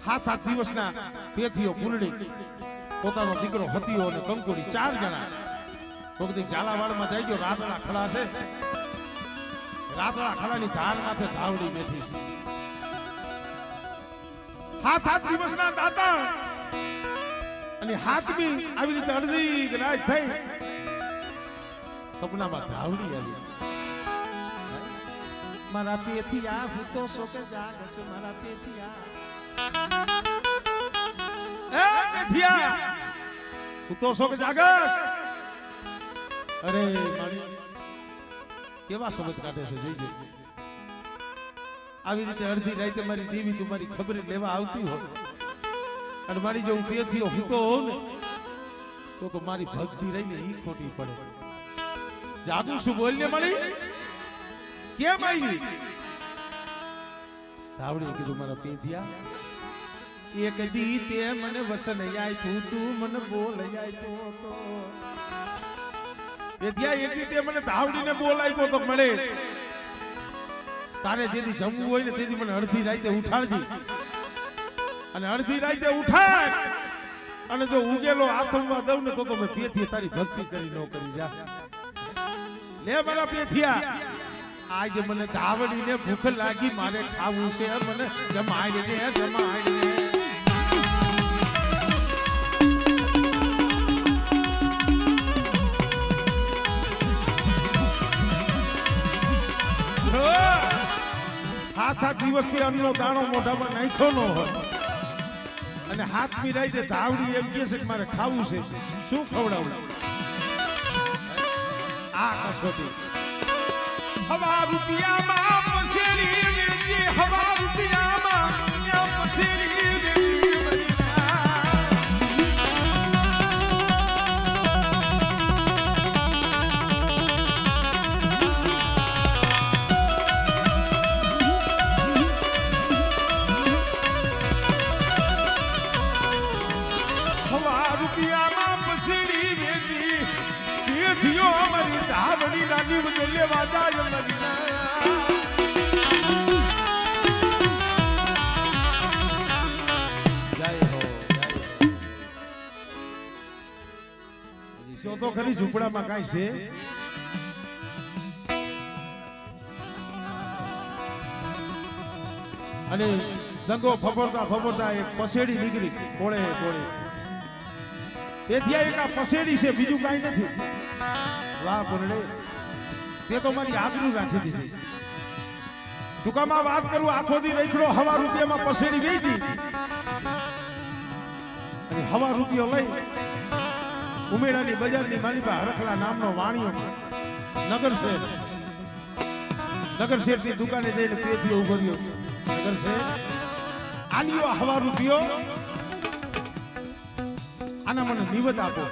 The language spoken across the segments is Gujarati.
હાથ દિવસના પેથીઓ પૂરણી પોતાનો દીકરો હતીઓ અને કંકોડી 4 જણા વખતે ઝાલાવાડમાં જઈ ગયો. રાતડા ખડા છે, રાતડા ખડાની ધાર માથે ધાવડી બેઠી છે. હાથ દિવસના દાતા અને હાથ બી આવી રીતે અડધી રાત થઈ સપનામાં ધાવડી આવી. મારા પેથી આ ભૂતો સોકે જાગ છે, મારા પેથી આ એ પેથિયા ભૂતો સોકે જાગસ. અરે મારી કેવા શબ્દ કાઢે છે જોઈજો. આવી રીતે અડધી રાતે મારી દેવી તમારી ખબર લેવા આવતી હોય અને મારી જો પેથીઓ ભૂતો હો ને તો મારી ભક્તિ રહીને ઈ ખોટી પડે. જાદુ શું બોલને મળી કેમ આવી? ધાવડી કીધું મારા પેથિયા એક દી તે મને વસન આપ્યું, તું મને બોલ આપ્યો તો. પેથિયા એક દી તે મને ધાવડીને બોલ આપ્યો તો મળે. તારે જેથી જમવું હોય ને તેથી મને અડધી રાતે ઉઠાડજી અને અડધી રાતે ઉઠાડ અને જો ઉગેલો આથમવા દઉં ને તો મેં પેથિયા તારી ભક્તિ કરી ન કરી જા. લે મારા પેથિયા આજે મને ધાવડીને ભૂખ લાગી, મારે ખાવું છે, મને જમાડીને જમાડીને. હાથ દિવસથી અન્નનો દાણો મોઢામાં નાખ્યો ન હોય અને હાથ પીરાઈ દે ધાવડી એમ કહે છે કે મારે ખાવું છે. શું ખવડાવું? આ કસોટી હવા રૂપિયામાં પસેરી વેચી, હવા રૂપિયામાં પસેરી વેચી. હવા રૂપિયામાં પસેરી વેચી પેથીઓ અમારી ધાવડી નાની બધો લેવા જાય તો ખરી ઝૂંપડામાં કાંઈ છે? અને દંગો ફફરતા એક પસેડી નીકળી કોળે કોળે. તેથી એક આ પસેડી છે, બીજું કાંઈ નથી. વાહ પૂર્ણે, તે તો મારી આબરૂ રાખી દીધી. દુકાનમાં વાત કરું આખો દી રેખડો હવા રૂપિયામાં પસેડી વેચી અને હવા રૂપિયો લઈ ઉમેડાની બજારની માલિપા હરખલા નામનો વાણિયો નગર શેઠની દુકાને જઈને પેથીઓ ઉભો રહ્યો. નગર શેઠ આલ્યો હવા રૂપિયો, આના મને નિવત આપો.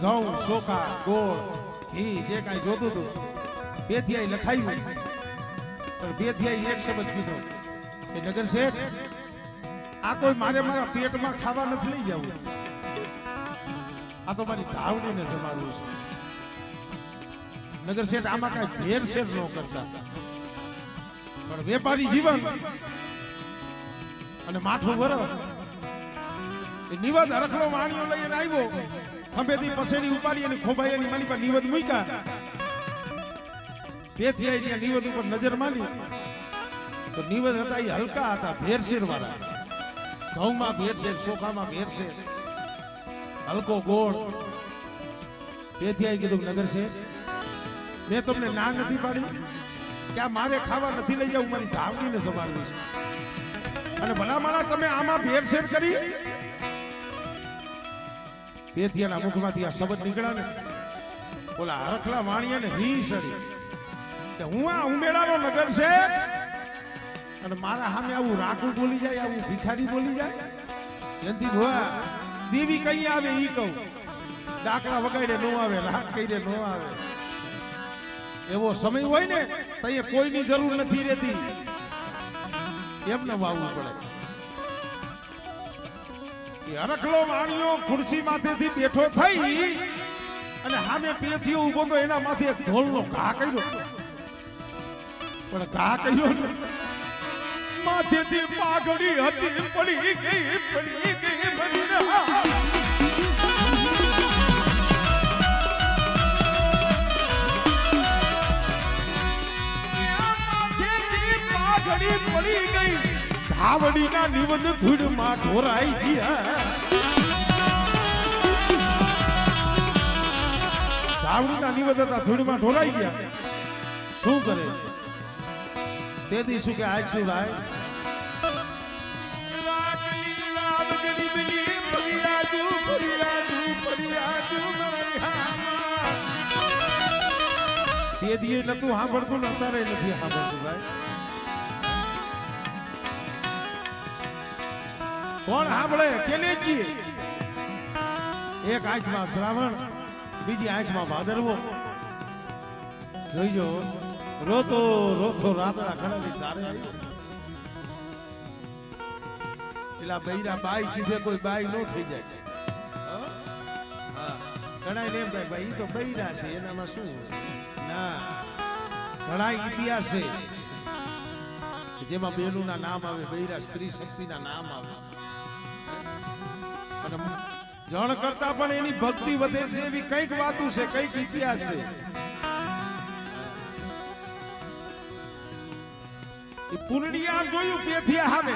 ઘઉં ચોખા ગોળ ઘી જે કાંઈ જોતું હતું પેથિયાએ લખાયું. પણ પેથિયાએ એક શબ્દ કીધો કે નગર શેઠ આ તો મારા પેટમાં ખાવા નથી લઈ જવું, આ તો મારી ધાવડીને જમાડવું છે. નગર શેઠ આમાં કાંઈ ભેરસેર ન કરતા, પણ વેપારી જીવન અને માઠું વરસ નિવદ હરખલો વાણીઓ લઈને આવ્યો. ખંભેથી પસેડી ઉપાડી અને ખોભાઈ એની માલી પર નિવદ મૂક્યા. પેથિયાએ ત્યાં નિવદ ઉપર નજર માંડી તો નિવદ હતા એ હલકા હતા, ભેરસેર વાળા. ઘઉંમાં ભેરસેર, ચોખામાં ભેરસેર, હલકો ગોળ. પેથિયાએ કીધું નગર છે મેં તમને ના નથી પાડી કે આ મારે ખાવા નથી લઈ જવું, મારી ધાવડીને સંભાળવી છે. અને ભલામણા તમે આમાં ભેરસેર કરી. પેથિયાના મુખમાંથી આ શબ્દ નીકળ્યા ને બોલા હરખલા વાણિયાને રી સડી કે હું આ ઉમેડાનો નગર છે અને મારા સામે આવું રાખું બોલી જાય, આવું ભિખારી બોલી જાય. એનથી ભોયા દેવી કઈ આવે ઈ કહું, ડાકડા વગાડે નો આવે, રાખ કહીને નો આવે. એવો સમય હોય ને તો કોઈની જરૂર નથી રહેતી, એમને વાવવું પડે. હરખલો વાણિયો ખુરશી માથેથી બેઠો થઈ અને સામે પેથીઓ ઉભો તો એના માથે એક ઢોલનો ઘા કર્યો. પણ ઘા કર્યો માથેથી પાઘડી હતી પડી ગઈ મનરા માથેથી પાઘડી પડી ગઈ ધાવડીના નિવંદ ધૂળમાં ઢોરાઈ ગયા ધાવડીના નિવંદ હતા ધૂળમાં ઢોરાઈ ગયા શું કરે તે દી શું કે આજ શું ભાઈ તે દી નતું સાંભળતું ને અત્યારે નથી સાંભળતું ભાઈ કોણ સાંભળે કેને કીએ એક આંખમાં શ્રાવણ બીજી આંખમાં ભાદરવો જોઈજો રોતો રોતો રાતડા ખડાવી તારે આવી પેલા બૈરા બાઈ કીધે કોઈ બાઈ નો થઈ જાય ઘણા ને એમ થાય ભાઈ ઈ તો બૈરા છે એનામાં શું ના ઘણા ઇતિહાસ છે જેમાં બેનું ના નામ આવે બૈરા સ્ત્રી શક્તિના નામ આવે અને જણ કરતા પણ એની ભક્તિ વધે છે એવી કઈક વાતું છે કઈક ઇતિહાસ છે એ પૂર્ણિયા જોયું પેથિયા હામે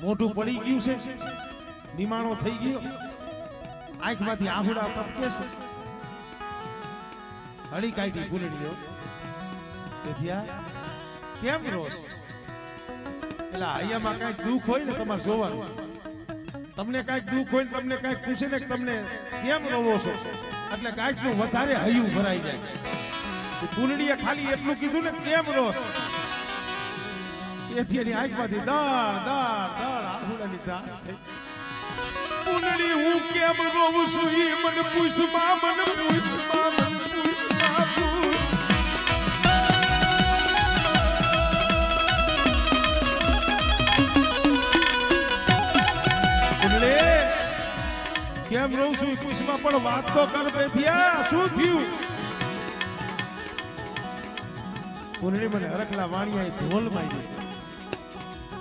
મોઢું પડી ગયું છે નિમાણો થઈ ગયો આંખમાંથી આહુડા ટપકે છે હળી કાઢી પૂર્ણિયો પેથિયા કેમ રોસ એટલે અહીંયામાં કઈક દુઃખ હોય ને તમારે જોવાનું તમને કઈક દુઃખ હોય ને તમને કઈક પૂછે ને તમને કેમ રોવો છો એટલે કઈક નું વધારે હૈયું ભરાઈ જાય પૂર્ણિયા ખાલી એટલું કીધું ને કેમ રોસ એથી એની આંખમાંથી દાળ દાળ દાળ આહુડાની દાળ થઈ પૂર્ણી હું કેમ રોવું છું ઈ મને પૂછમાં મને પૂછમાં મને પૂછમાં કેમ રહું છું પૂછમાં પણ વાત તો કર પેથિયા શું થયું પૂર્ણી મને હરકલા વાણિયા ધોલ મારી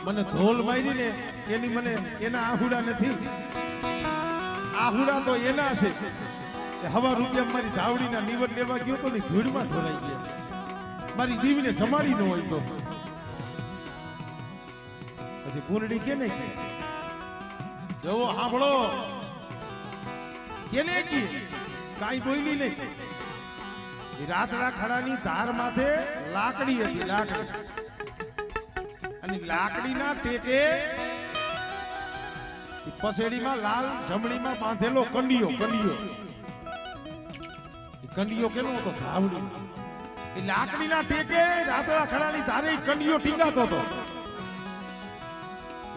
મને ધોલ મારી ને એની મને એના આહુડા નથી આહુડા તો એના છે હવા રૂપિયા મારી ધાવડીના નીવડ લેવા ગયો તો ને ધૂળમાં ઢોલાઈ ગયા મારી દીવીને જમાડી ન હોય તો પછી પૂર્ણી કે નહીં જવો સાંભળો કેને કી કાઈ બોલી નહીં રાતડા ખડાની ધાર માથે લાકડી હતી લાકડી અને લાકડીના ટેકે પસેડીમાં લાલ જમણીમાં બાંધેલો કંડિયો કંડિયો કેનો હતો ધાવડી એ લાકડીના ટેકે રાતડા ખડાની ધારે કંડિયો ટીંગાતો હતો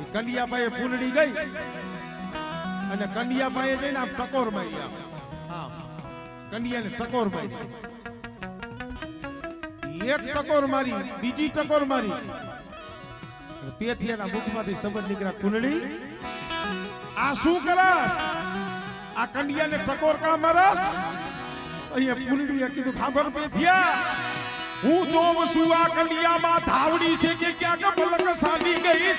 એ કંડિયા પાસે પૂનડી ગઈ અને કંડિયા પાસે જઈને આમ ટકોર મારી આમ કંડિયાને ટકોર મારી એક ટકોર મારી બીજી ટકોર મારી પેથિયાના મુખમાંથી શબ્દ નીકળ્યા કુંડળી આ શું કરસ આ કંડિયાને ટકોર કા મારસ અહીંયા કુંડળીએ કીધું ખબર પેથિયા હું જોઉં છું આ કંડિયામાં ધાવડી છે કે ક્યાંક પલક સાડી ગઈ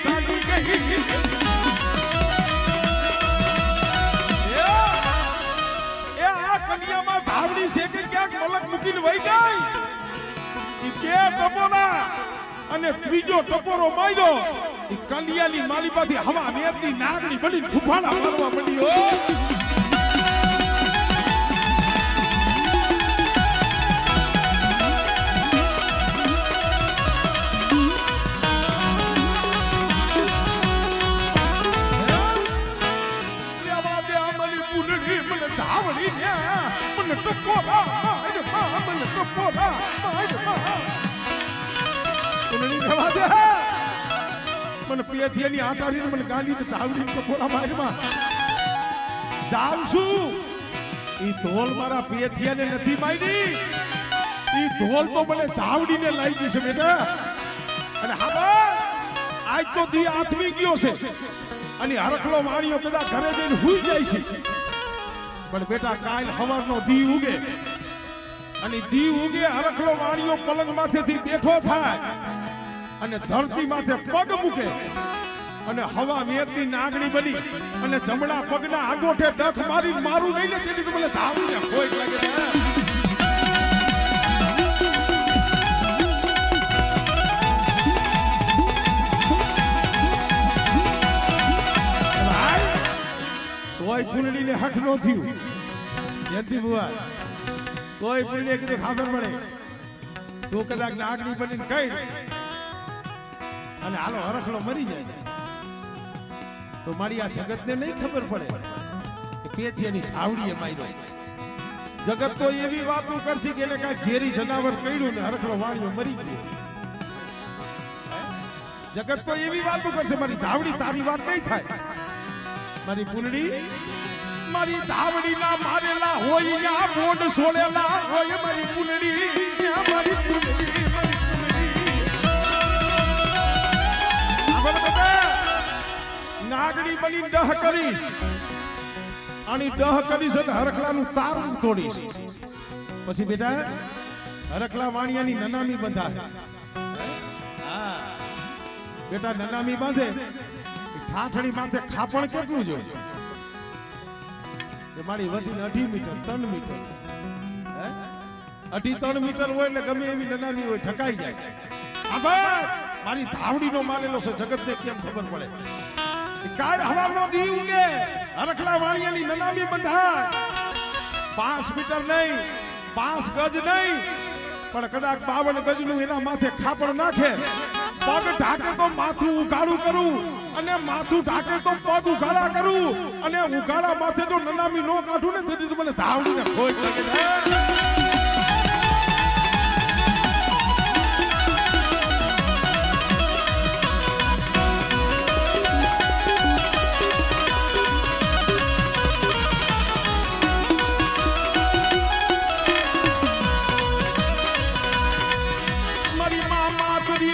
કંડિયામાં ધાવડી છે કે ક્યાંક મલક મૂકીને વહી ગઈ ઈ બે ટપોરા અને ત્રીજો ટપોરો માર્યો ઈ કંડિયાની માલીપાથી હવા મેરની નાગણી બની ફૂફાડા મારવા માંડ્યો મને પેથિયાની આટાડીને મને ગાંડી ધાવડી ટકોરા મારમાં જાઉં છું ઈ ધોલ મારા પેથિયાને નથી મારી ઈ ધોલ તો મને ધાવડીને લાગી છે બેટા અને હા આજ તો દી આથમી ગયો છે અને હરખલો વાણીઓ બધા ઘરે જઈને હુઈ જાય છે પણ બેટા કાલ સવારનો દી ઉગે અને દી ઉગે હરખલો વાણીઓ પલંગ માથેથી બેઠો થાય અને ધરતી માથે પગ મૂકે અને હવા મેઘની નાગણી બની અને જમણા પગના આંગોઠે ડખ મારી મારું નહીં ને તેથી તો મને ધાવીને ખોટ લાગે છે. તોય પુલડીને હક નો થયું જયંતિ બુઆ, તોય પુલડીએ કીધું ખબર પડે તું કદાચ નાગણી બનીને કઈ અને હાલો હરખલો મરી જાય તો મારી આ જગતને નહીં ખબર પડે કે પેથી એની ધાવડીએ માર્યો. જગત તો એવી વાતો કરશે કે એને કાંઈ ઝેરી જનાવર કર્યું ને હરખલો વાણિયો મરી ગયો. જગત તો એવી વાતો કરશે મારી ધાવડી તારી વાત નહીં થાય. મારી પુલડી મારી ધાવડી ના મારેલા હોય યા બોડ છોડેલા હોય મારી પુલડી મારી પુલડી નાગણી બની દહ કરીશ અને દહ કરીશ અને હરખલાનું તારું તોડીશ. પછી બેટા હરખલા વાણિયાની નનામી બંધાય. બેટા નનામી બાંધે ઠાઠણી માથે ખાપણ કેટલું જો મારી વધીને 2.5 મીટર 3 મીટર 2.5-3 મીટર હોય એટલે ગમે એવી નનામી હોય ઠકાઈ જાય. મારી ધાવડીનો મારેલો છે જગતને કેમ ખબર પડે. કાળ હવાનો દી ઉગે હરખલા વાણિયાની નનામી બંધાય. 5 મીટર નહીં 5 ગજ નહીં પણ કદાચ 52 ગજનું એના માથે ખાપણ નાખે. પગ ઢાકે તો માથું ઉઘાડું કરું અને માથું ઢાકે તો પગ ઉઘાડા કરું અને ઉઘાડા માથે જો નનામી નો કાઢું ને તેથી તો મને ધાવડીને ખોટ લાગે છે.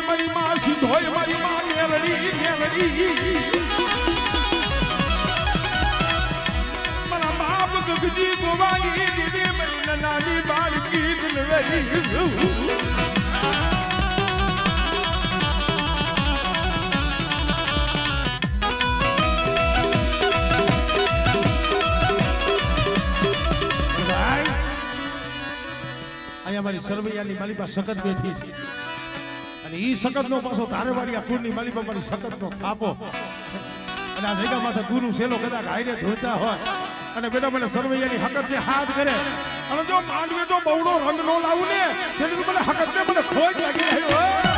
મારી માં સિંધોય મારી માં મેલડી મારા બાપ ગગજી ગોવાની દીદી મારી નાની બાળકી દિલવેરી. અહીંયા મારી સરવૈયાની મારી પાસે સખત બેઠી છે અને ઈ સખત નો પાછો ધારેવાડિયા કુળની માલી પર મારી સખત નો થાપો અને આ જગ્યા માથે ગુરુ સેલો કદાચ હાઈરે ધોતા હોય અને બેટા મને સરવૈયાની હકત ને હાથ કરે અને જો માંડવે જો બહુડો રંગ નો લાવું ને તેથી મને હકત ને મને ખોટ લાગી રહ્યો.